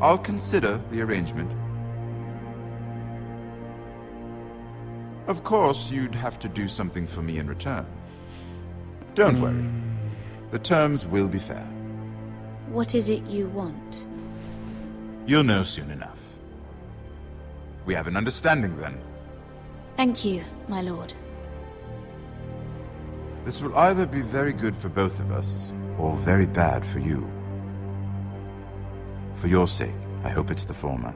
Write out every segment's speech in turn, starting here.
I'll consider the arrangement. Of course, you'd have to do something for me in return. Don't worry. The terms will be fair. What is it you want? You'll know soon enough. We have an understanding then. Thank you, my lord. This will either be very good for both of us, or very bad for you. For your sake, I hope it's the former.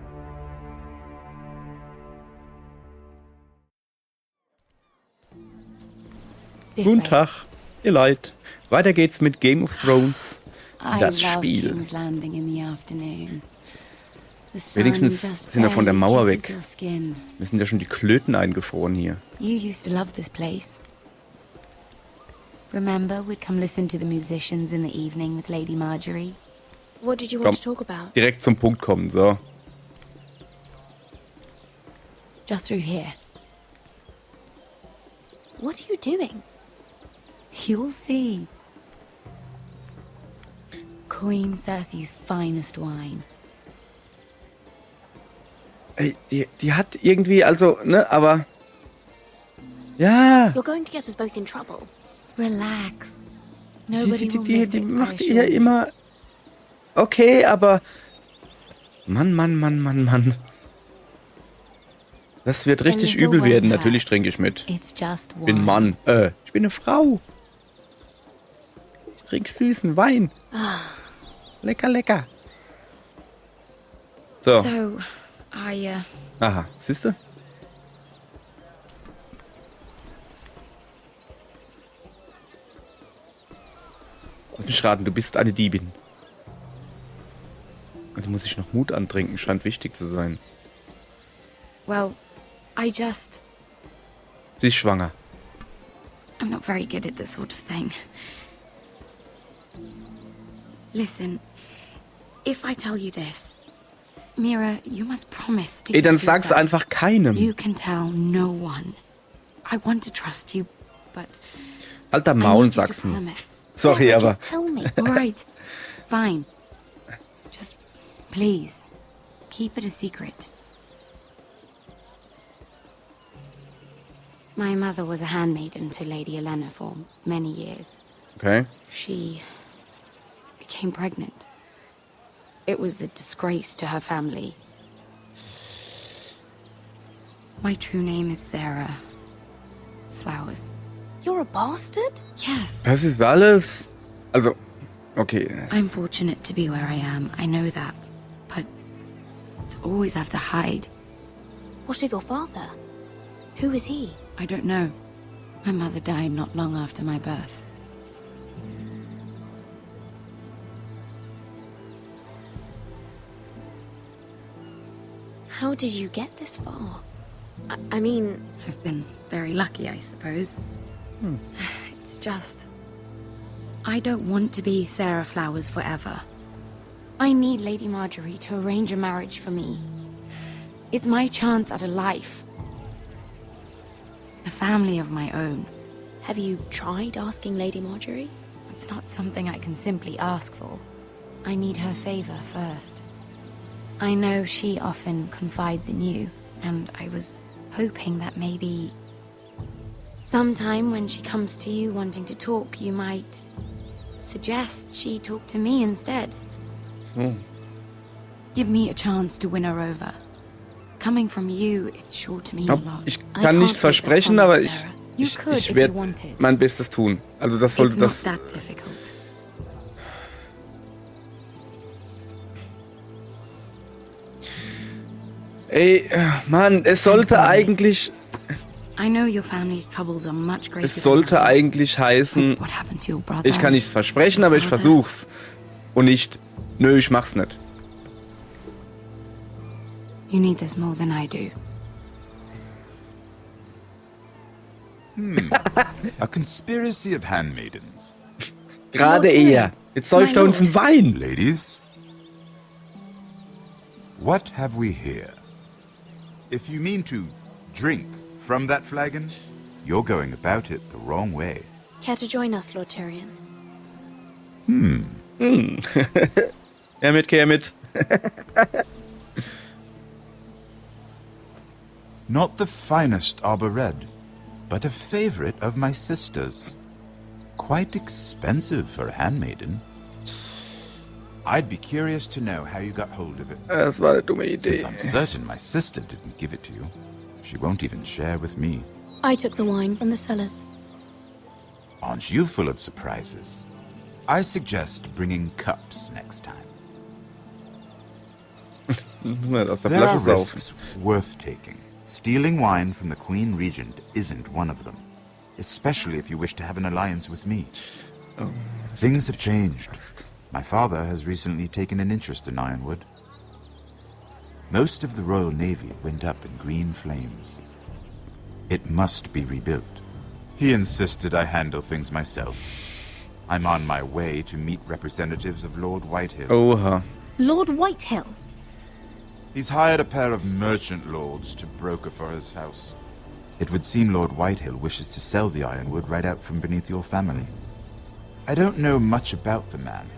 This Guten way. Tag, ihr Leid. Weiter geht's mit Game of Thrones. I Das love Spiel. King's Landing in the afternoon. The sun Wenigstens just sind wir von der barely Mauer kisses weg. your skin. Mir sind ja schon die Klöten eingefroren hier. You used to love this place. Remember, we'd come listen to the musicians in the evening with Lady Marjorie? What did you Komm. want to talk about? Direkt zum Punkt kommen, so. Just through here. What are you doing? You'll see. Queen Cersei's finest wine. Ey, die hat irgendwie, also, ne, aber... Ja, You're going to get us both in trouble. Relax. Nobody will die miss it, I macht assure ihr you. immer... Okay, aber... Mann. Das wird richtig little übel werden, won't natürlich hurt. trinke ich mit. It's just Ich bin wine. Mann. Ich bin eine Frau. Ich trinke süßen Wein. Lecker. So. So, Aha, siehste? Lass mich raten, du bist eine Diebin. Und muss ich noch Mut antrinken, scheint wichtig zu sein. well, I just... Sie ist schwanger. I'm not very good at this sort of thing. Listen, if I tell you this, Mira, you must promise to Ey, keep dann sag's yourself. einfach keinem. You can tell no one. I want to trust you, but Alter I Maul, need you sag's to mir. promise. Sorry, Sarah, aber... just tell me. All right, fine. Just please keep it a secret. My mother was a handmaiden to Lady Olenna for many years. Okay. She became pregnant. It was a disgrace to her family. My true name is Sarah Flowers. You're a bastard? Yes. Das ist alles... Also, okay. I'm fortunate to be where I am. I know that. But to always have to hide. What of your father? Who is he? I don't know. My mother died not long after my birth. How did you get this far? I mean, I've been very lucky, I suppose. It's just... I don't want to be Sarah Flowers forever. I need Lady Marjorie to arrange a marriage for me. It's my chance at a life. A family of my own. have you tried asking Lady Marjorie? It's not something I can simply ask for. I need her favor first. I know she often confides in you, and I was hoping that maybe sometime when she comes to you wanting to talk, you might suggest she talk to me instead. So. Give me a chance to win her over. Coming from you, it's sure to mean a lot. Ich I kann can't nichts break that versprechen, promise, aber Sarah. You could ich if werde you wanted. mein Bestes tun. Also das sollte It's not das... that difficult. Ey, Mann, es sollte eigentlich... I know your family's troubles are much greater Es than sollte mine. eigentlich heißen... With what happened to your brother. Ich kann nichts versprechen, aber ich versuch's. Und nicht... Nö, ich mach's nicht. You need this more than I do. A conspiracy of handmaidens. Gerade er. Jetzt säuft er uns einen Wein. Ladies, what have we here? If you mean to drink from that flagon, you're going about it the wrong way. Care to join us, Lord Tyrion? Kehr mit. Not the finest arbor red, but a favorite of my sister's. Quite expensive for a handmaiden. I'd be curious to know how you got hold of it. Das war eine dumme Idee. Since I'm certain my sister didn't give it to you, she won't even share with me. I took the wine from the cellars. Aren't you full of surprises? I suggest bringing cups next time. Muss aus der There are Flasche saufen. risks worth taking. Stealing wine from the Queen Regent isn't one of them. Especially if you wish to have an alliance with me. Things have changed. My father has recently taken an interest in Ironwood. Most of the Royal Navy went up in green flames. It must be rebuilt. He insisted I handle things myself. I'm on my way to meet representatives of Lord Whitehill. Oha. Lord Whitehill? He's hired a pair of merchant lords to broker for his house. It would seem Lord Whitehill wishes to sell the Ironwood right out from beneath your family. I don't know much about the man,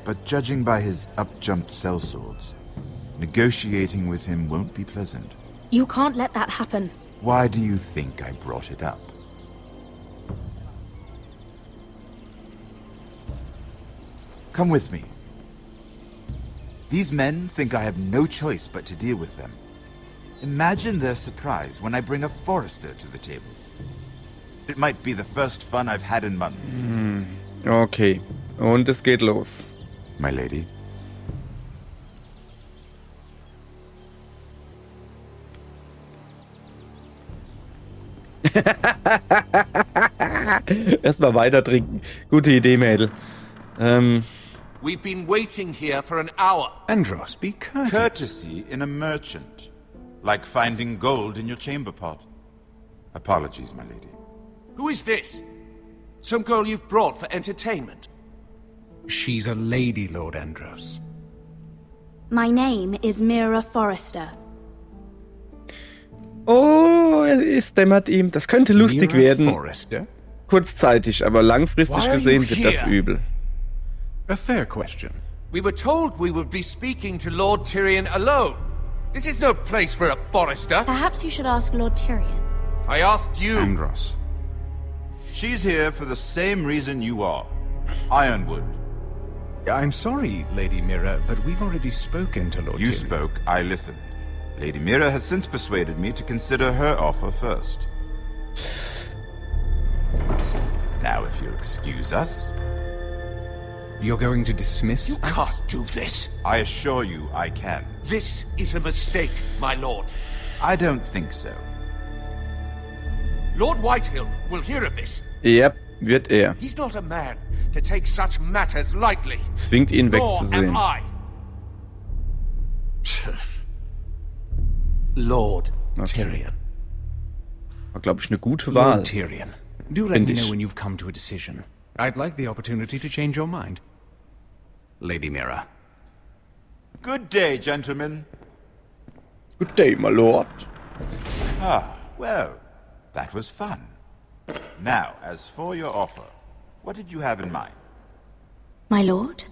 but judging by his up-jumped sellswords, negotiating with him won't be pleasant. You can't let that happen. Why do you think I brought it up? Come with me. These men think I have no choice but to deal with them. Imagine their surprise when I bring a Forester to the table. It might be the first fun I've had in months. Okay. Und es geht los. My lady. Erstmal weiter trinken. Gute Idee, Mädel. We've been waiting here for an hour. Andros, be courteous. Courtesy in a merchant. Like finding gold in your chamber pot. Apologies, my lady. Who is this? Some girl you've brought for entertainment? She's a lady, Lord Andros. My name is Mira Forrester. Oh, es dämmert ihm. Das könnte lustig Mira werden. Forrester? Kurzzeitig, aber langfristig Why are gesehen you wird das here? übel. A fair question. We were told we would be speaking to Lord Tyrion alone. This is no place for a Forester. Perhaps you should ask Lord Tyrion. I asked you. Andros. She's here for the same reason you are. Ironwood. I'm sorry, Lady Mira, but we've already spoken to Lord You Tyrion. spoke, I listened. Lady Mira has since persuaded me to consider her offer first. Now, if you'll excuse us, You're going to dismiss You us? can't do this. I assure you I can. This is a mistake, my lord. I don't think so. Lord Whitehill will hear of this. Yep, wird er. He's not a man to take such matters lightly. Zwingt ihn Nor wegzusehen. am I. Lord Okay. Tyrion. War, glaube ich, eine gute Wahl. Lord Tyrion, do let Find me ich. know when you've come to a decision. I'd like the opportunity to change your mind. Lady Mira. Good day, gentlemen. Good day, my lord. Ah, well, that was fun. Now, as for your offer, what did you have in mind? My lord?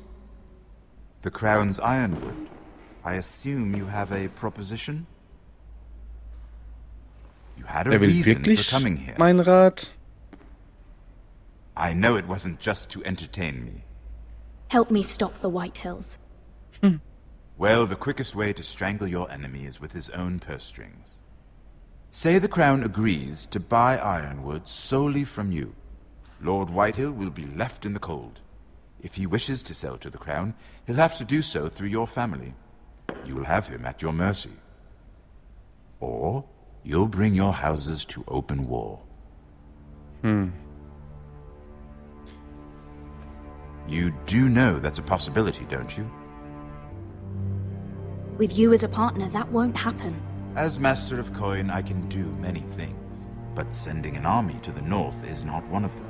The Crown's Ironwood. I assume you have a proposition? You had a Er will reason for wirklich coming here. mein Rat. I know it wasn't just to entertain me. Help me stop the Whitehills. Well, the quickest way to strangle your enemy is with his own purse strings. Say the Crown agrees to buy Ironwood solely from you. Lord Whitehill will be left in the cold. If he wishes to sell to the Crown, he'll have to do so through your family. You will have him at your mercy. Or you'll bring your houses to open war. You do know that's a possibility, don't you? With you as a partner, that won't happen. As Master of Coin, I can do many things, but sending an army to the north is not one of them.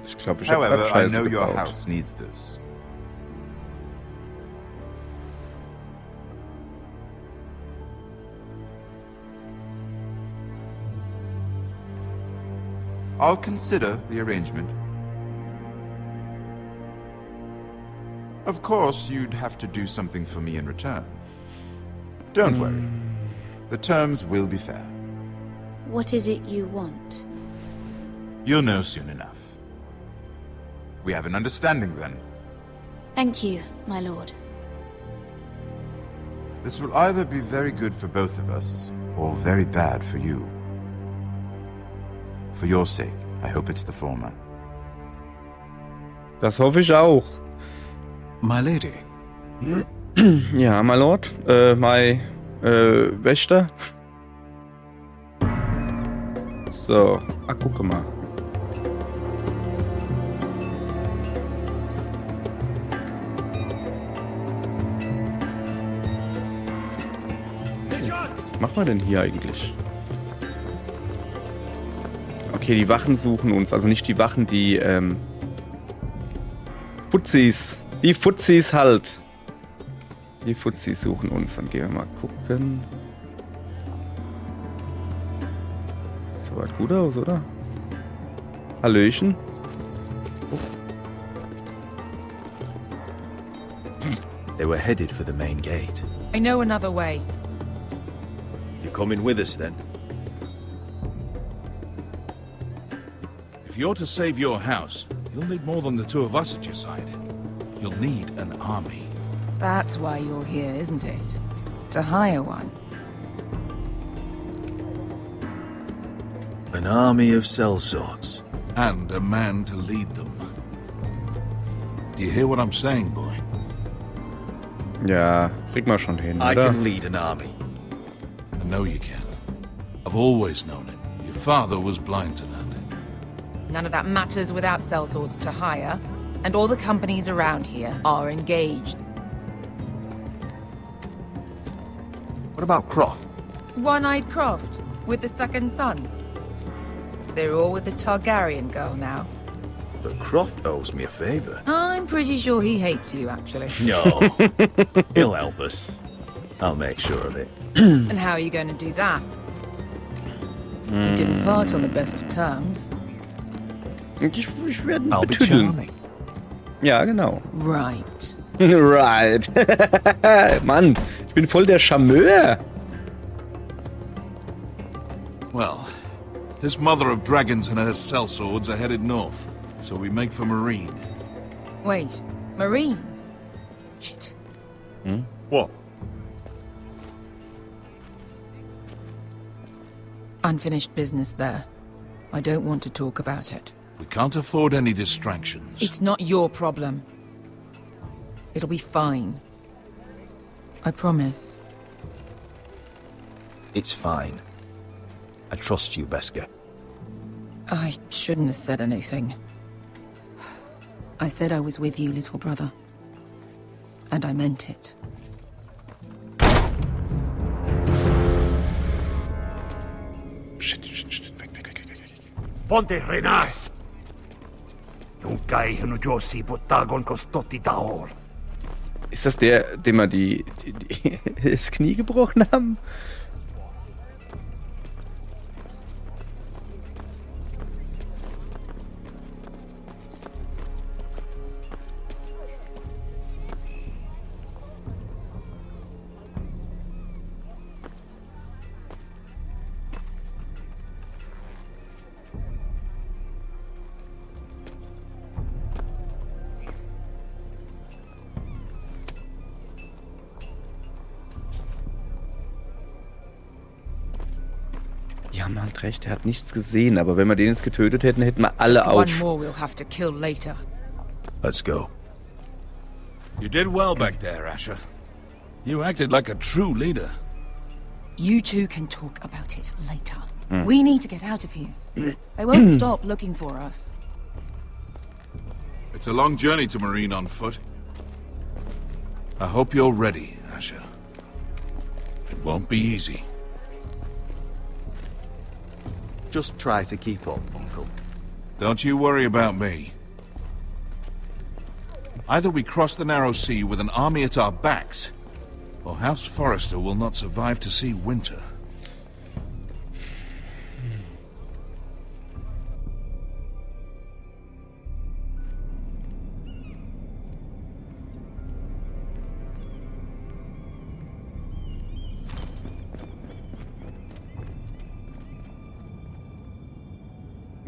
Ich glaube, ich habe However, gerade I Scheiße know your gebaut. house needs this. I'll consider the arrangement. Of course, you'd have to do something for me in return. Don't worry. The terms will be fair. What is it you want? You'll know soon enough. We have an understanding then. Thank you, my lord. This will either be very good for both of us, or very bad for you. For your sake, I hope it's the former. Das hoffe ich auch. My lady. Ja, my lord. My Wächter. So. Ah, guck mal. Was machen wir denn hier eigentlich? Okay, die Wachen suchen uns. Also nicht die Wachen, die Fuzis. Die Fuzis halt. Die Fuzis suchen uns. Dann gehen wir mal gucken. Soweit gut aus, oder? Hallöchen. They were headed for the main gate. I know another way. You're coming with us then? If you're to save your house, you'll need more than the two of us at your side. You'll need an army. That's why you're here, isn't it? To hire one. An army of sellswords. And a man to lead them. Do you hear what I'm saying, boy? Ja, krieg mal schon hin, I oder? can lead an army. I know you can. I've always known it. Your father was blind to that. None of that matters without sellswords to hire, and all the companies around here are engaged. What about Croft? One-Eyed Croft, with the second sons. They're all with the Targaryen girl now. But Croft owes me a favor. I'm pretty sure he hates you, actually. No. He'll help us. I'll make sure of it. And how are you going to do that? You didn't part on the best of terms. Ich werde ihn I'll be betüdeln. charming. Ja, genau. Right. Right. Mann, ich bin voll der Charmeur. Well, this mother of dragons and her sellswords are headed north, so we make for Marine. Wait, Marine? Shit. What? Unfinished business there. I don't want to talk about it. We can't afford any distractions. It's not your problem. It'll be fine. I promise. It's fine. I trust you, Beskar. I shouldn't have said anything. I said I was with you, little brother. And I meant it. Shit, shit, shit. Weg, weg, weg, weg, weg. Ponte Renas! Yung kay Josi Botagon Kostotti Daor. Ist das der, dem wir das Knie gebrochen haben? Die haben halt recht, er hat nichts gesehen, aber wenn wir den jetzt getötet hätten, hätten wir alle Just auf. one more we'll have to kill later. Let's go. You did well back there, Asher. You acted like a true leader. You two can talk about it later. We need to get out of here. They won't stop looking for us. It's a long journey to Marine on foot. I hope you're ready, Asher. It won't be easy. Just try to keep up, Uncle. Don't you worry about me. Either we cross the narrow sea with an army at our backs, or House Forrester will not survive to see winter.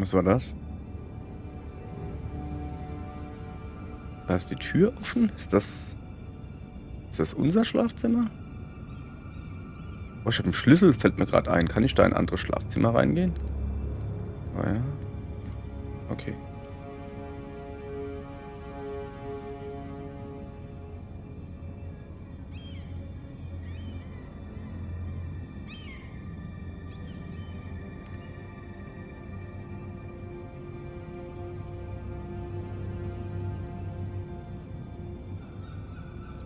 Was war das? Da ist die Tür offen? Ist das unser Schlafzimmer? Oh, ich habe einen Schlüssel, fällt mir gerade ein. Kann ich da in ein anderes Schlafzimmer reingehen? Oh ja. Okay.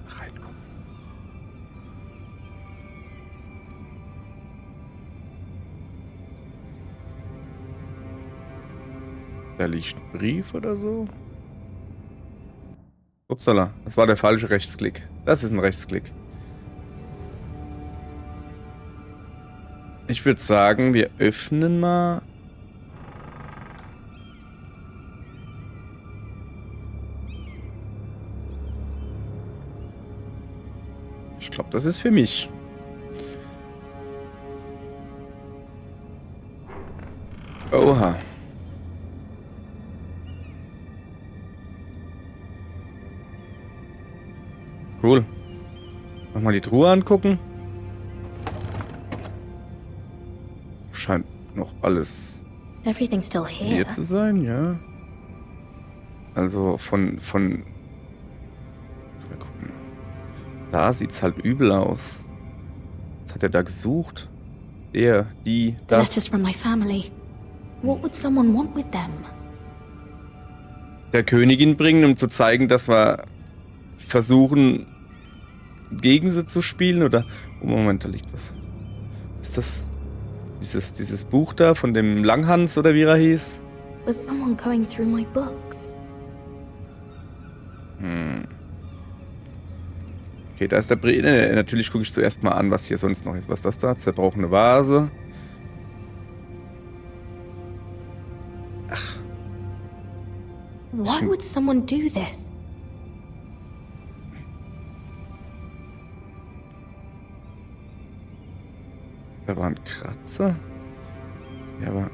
Reingucken. Da liegt ein Brief oder so. Upsala, das war der falsche Rechtsklick. Das ist ein Rechtsklick. Ich würde sagen, wir öffnen mal. Ich glaube, das ist für mich. Oha. Cool. Nochmal die Truhe angucken. Scheint noch alles Everything's still here. hier zu sein, ja. Also von mal gucken. Da sieht's halt übel aus. Was hat er da gesucht? Der, die, Letters das. from my family. What would someone want with them? Der Königin bringen, um zu zeigen, dass wir versuchen, gegen sie zu spielen, oder? Oh, Moment, da liegt was. Ist das dieses Buch da von dem Langhans, oder wie er hieß? Was someone going through my books? Okay, da ist der Brief. Natürlich gucke ich zuerst mal an, was hier sonst noch ist. Was ist das da? Zerbrochene Vase. Ach. Why would someone do this? Da war ein Kratzer. Ja, aber...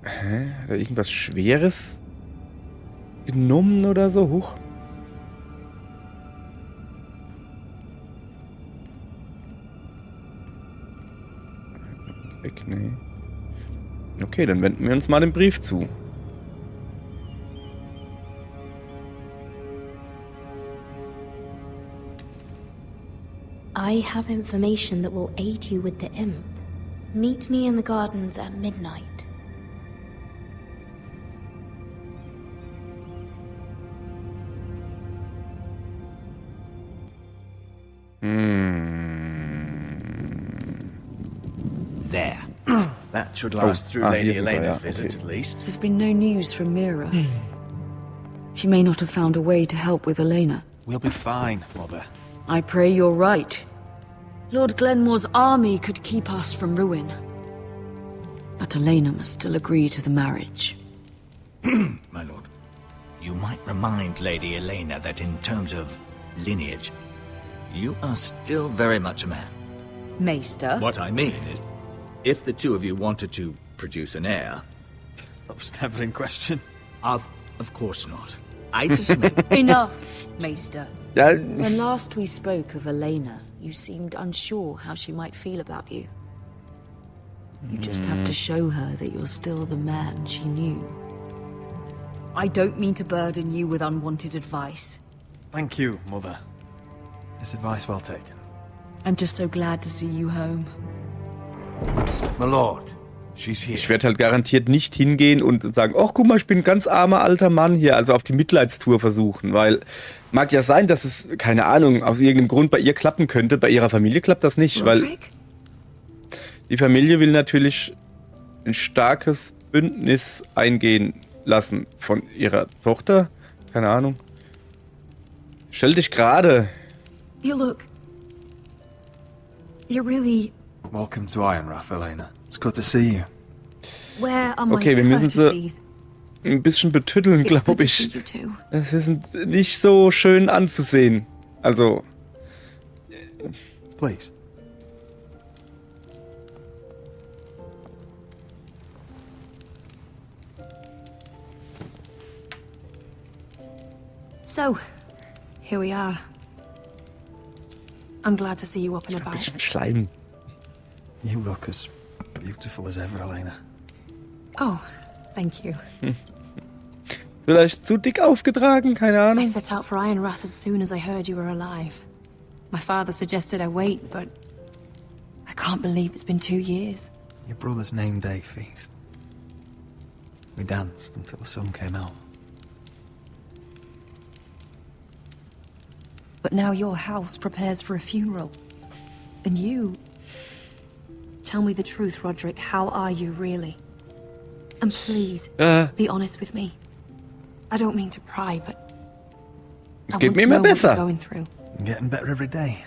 Hä? Hat er irgendwas Schweres genommen oder so? Huch. Weg, nee. Okay, dann wenden wir uns mal den Brief zu. I have information that will aid you with the imp. Meet me in the gardens at midnight. There. That should last through Lady hier sind wir, Elena's ja, visit, okay. at least. There's been no news from Mira. She may not have found a way to help with Elena. We'll be fine, Mother. I pray you're right. Lord Glenmore's army could keep us from ruin. But Elena must still agree to the marriage. My lord, you might remind Lady Elena that in terms of lineage, you are still very much a man. Maester? What I mean is, if the two of you wanted to produce an heir... That was never in question. Of course not. I just meant... Enough, Maester. Ja, When last we spoke of Elena, you seemed unsure how she might feel about you. You just have to show her that you're still the man she knew. I don't mean to burden you with unwanted advice. Thank you, Mother. This advice well taken. I'm just so glad to see you home. My lord, she's here. ich werde halt garantiert nicht hingehen und sagen, ach guck mal, ich bin ein ganz armer alter Mann hier, also auf die Mitleidstour versuchen, weil mag ja sein, dass es, keine Ahnung, aus irgendeinem Grund bei ihr klappen könnte, bei ihrer Familie klappt das nicht, weil die Familie will natürlich ein starkes Bündnis eingehen lassen von ihrer Tochter, keine Ahnung. Stell dich gerade. You look... You're really... Welcome to Ironrath, Elena. It's good to see you. Where are my Okay, wir müssen sie courtesies? ein bisschen betütteln, It's good glaube to ich. see you too. Das ist nicht so schön anzusehen. Also, Please. So, here we are. I'm glad to see you up and about. Bisschen Schleim. You look as beautiful as ever, Elena. Oh, thank you. Vielleicht zu dick aufgetragen, keine I Ahnung. set out for Ironrath as soon as I heard you were alive. My father suggested I wait, but I can't believe it's been 2 years. Your brother's name day feast. We danced until the sun came out. But now your house prepares for a funeral. And you... Tell me the truth, Roderick. How are you, really? And please, be honest with me. I don't mean to pry, but... Es geht mir immer besser. Going through. I'm getting better every day.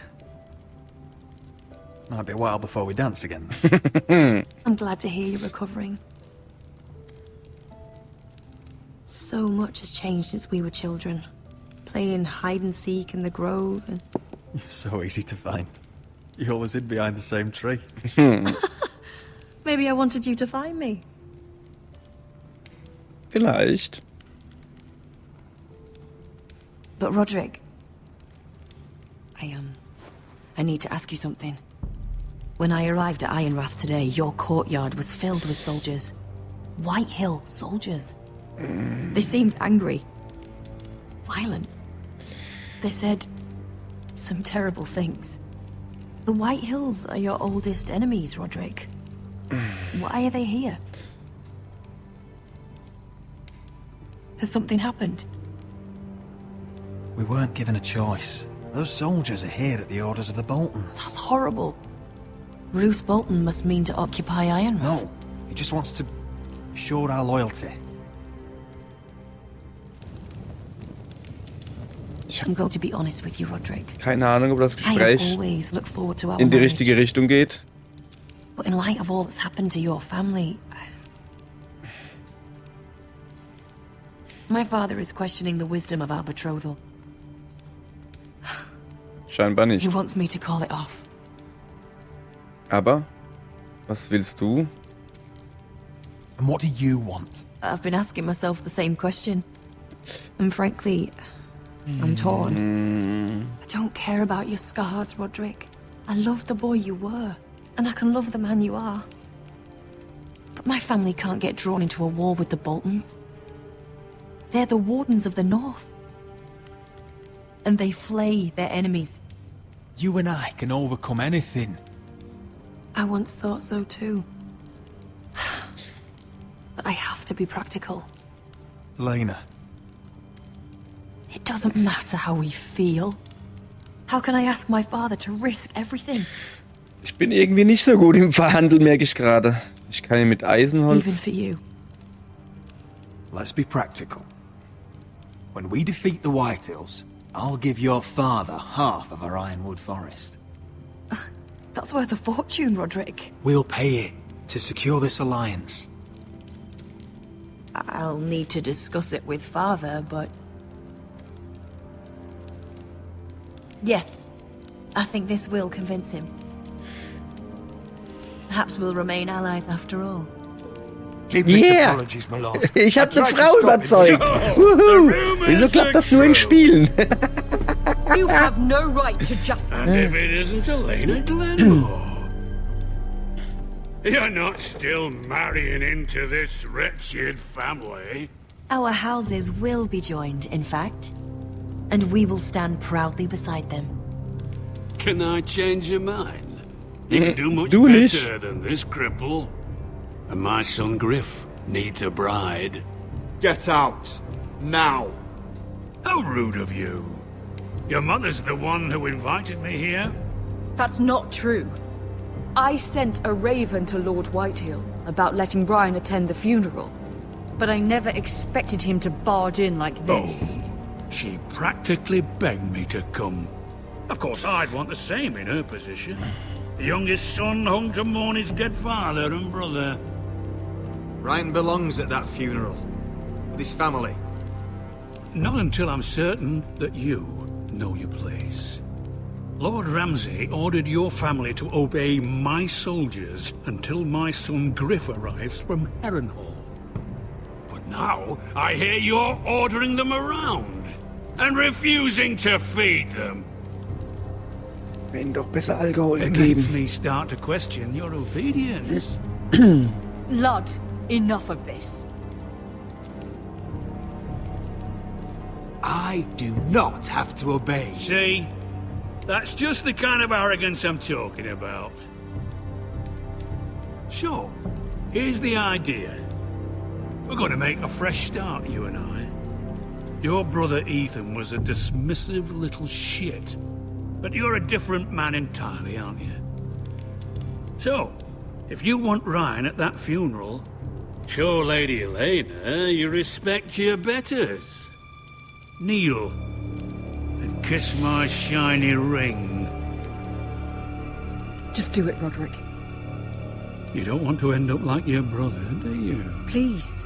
Might be a while before we dance again. I'm glad to hear you're recovering. So much has changed since we were children. Playing hide and seek in the grove and... You're so easy to find. You always hid behind the same tree. Maybe I wanted you to find me. Vielleicht. But Roderick... I need to ask you something. When I arrived at Ironrath today, your courtyard was filled with soldiers. White Hill soldiers. They seemed angry. Violent. They said some terrible things. The White Hills are your oldest enemies, Roderick. Why are they here? Has something happened? We weren't given a choice. Those soldiers are here at the orders of the Boltons. That's horrible. Roose Bolton must mean to occupy Ironrath. No, he just wants to assure our loyalty. I'm going to be honest with you, Roderick. Keine Ahnung, ob das I have Gespräch always looked forward to our in die marriage. richtige Richtung geht. But in light of all that's happened to your family... My father is questioning the wisdom of our betrothal. Scheinbar He nicht. wants me to call it off. Aber, was willst du? And what do you want? I've been asking myself the same question. And frankly, I'm torn. I don't care about your scars, Roderick. I love the boy you were, and I can love the man you are. But my family can't get drawn into a war with the Boltons. They're the Wardens of the North. And they flay their enemies. You and I can overcome anything. I once thought so too. But I have to be practical. Lena. It doesn't matter how we feel. How can I ask my father to risk everything? Ich bin irgendwie nicht so gut im Verhandeln, merke ich gerade. Ich kann ihn mit Even Eisenholz... for you. Let's be practical. When we defeat the Whitehills, I'll give your father half of our Ironwood forest. That's worth a fortune, Roderick. We'll pay it to secure this alliance. I'll need to discuss it with father, but... Yes, I think this will convince him. Perhaps we'll remain allies after all. Yeah! Ich hab eine Frau überzeugt! Wuhu! Wieso klappt das nur in Spielen? You have no right to just... And if it isn't Elena Glenmore, you're not still marrying into this wretched family. Our houses will be joined, in fact. And we will stand proudly beside them. Can I change your mind? You can do much Du nicht. better than this cripple. And my son Griff needs a bride. Get out! Now! How rude of you. Your mother's the one who invited me here. That's not true. I sent a raven to Lord Whitehill about letting Brian attend the funeral. But I never expected him to barge in like this. Oh, she practically begged me to come. Of course, I'd want the same in her position. The youngest son home to mourn his dead father and brother. Ryan belongs at that funeral. With his family. Not until I'm certain that you know your place. Lord Ramsay ordered your family to obey my soldiers until my son Griff arrives from Harrenhal. But now, I hear you're ordering them around. and refusing to feed them. Wenn doch besser Alkohol It geben. makes me start to question your obedience. Lud, enough of this. I do not have to obey. See? That's just the kind of arrogance I'm talking about. So, here's the idea. We're going to make a fresh start, you and I. Your brother Ethan was a dismissive little shit. But you're a different man entirely, aren't you? So, if you want Ryan at that funeral, show Lady Elena you respect your betters. Kneel and kiss my shiny ring. Just do it, Roderick. You don't want to end up like your brother, do you? Please.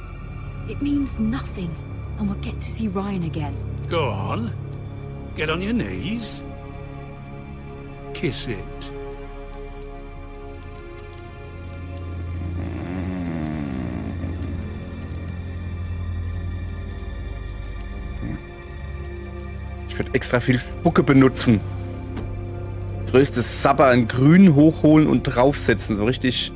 It means nothing, and we'll get to see Ryan again. Go on. Get on your knees. Kiss it. Ich würde extra viel Spucke benutzen. Größtes Sabber in Grün hochholen und draufsetzen. So richtig.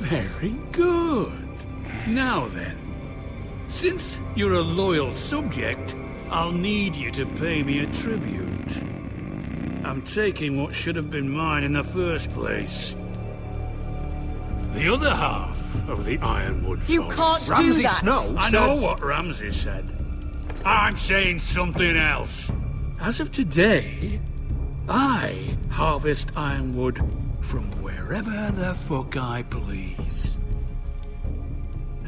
Very good. Now then, since you're a loyal subject, I'll need you to pay me a tribute. I'm taking what should have been mine in the first place. The other half of the Ironwood You Forest. can't do that. I know what Ramsay said. I'm saying something else. As of today, I harvest ironwood from wherever the fuck I please.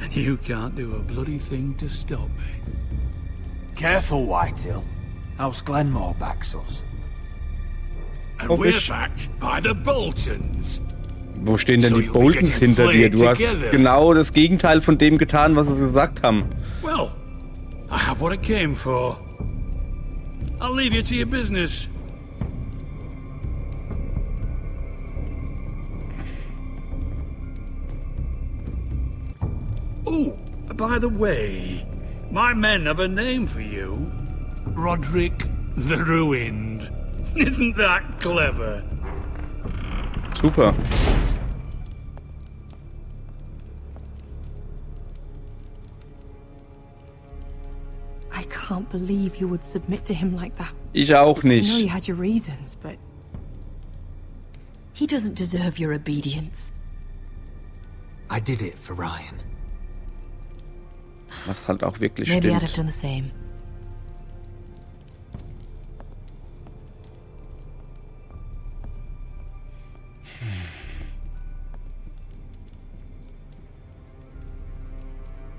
And you can't do a bloody thing to stop me. Careful, Whitehill. House Glenmore backs us. And we're backed by the Boltons. Wo stehen denn die Boltons hinter dir? Du hast genau das Gegenteil von dem getan, was sie gesagt haben. Well, I have what I came for. I'll leave you to your business. Oh, by the way, my men have a name for you. Roderick the Ruined. Isn't that clever? Super. I can't believe you would submit to him like that. Ich auch I know nicht. you had your reasons, but he doesn't deserve your obedience. I did it for Ryan. Was halt auch wirklich Maybe I'd have stimmt. done the same.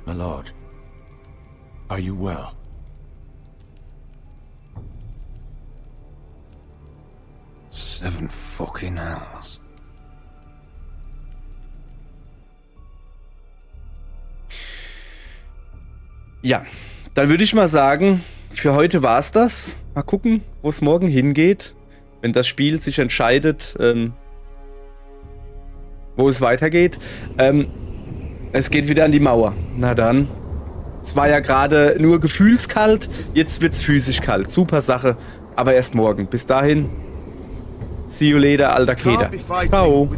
My lord, are you well? Seven fucking hours. Ja, dann würde ich mal sagen, für heute war's das. Mal gucken, wo es morgen hingeht. Wenn das Spiel sich entscheidet, wo es weitergeht. Es geht wieder an die Mauer. Na dann. Es war ja gerade nur gefühlskalt, jetzt wird's physisch kalt. Super Sache, aber erst morgen. Bis dahin, see you later, alter Keder. Ciao.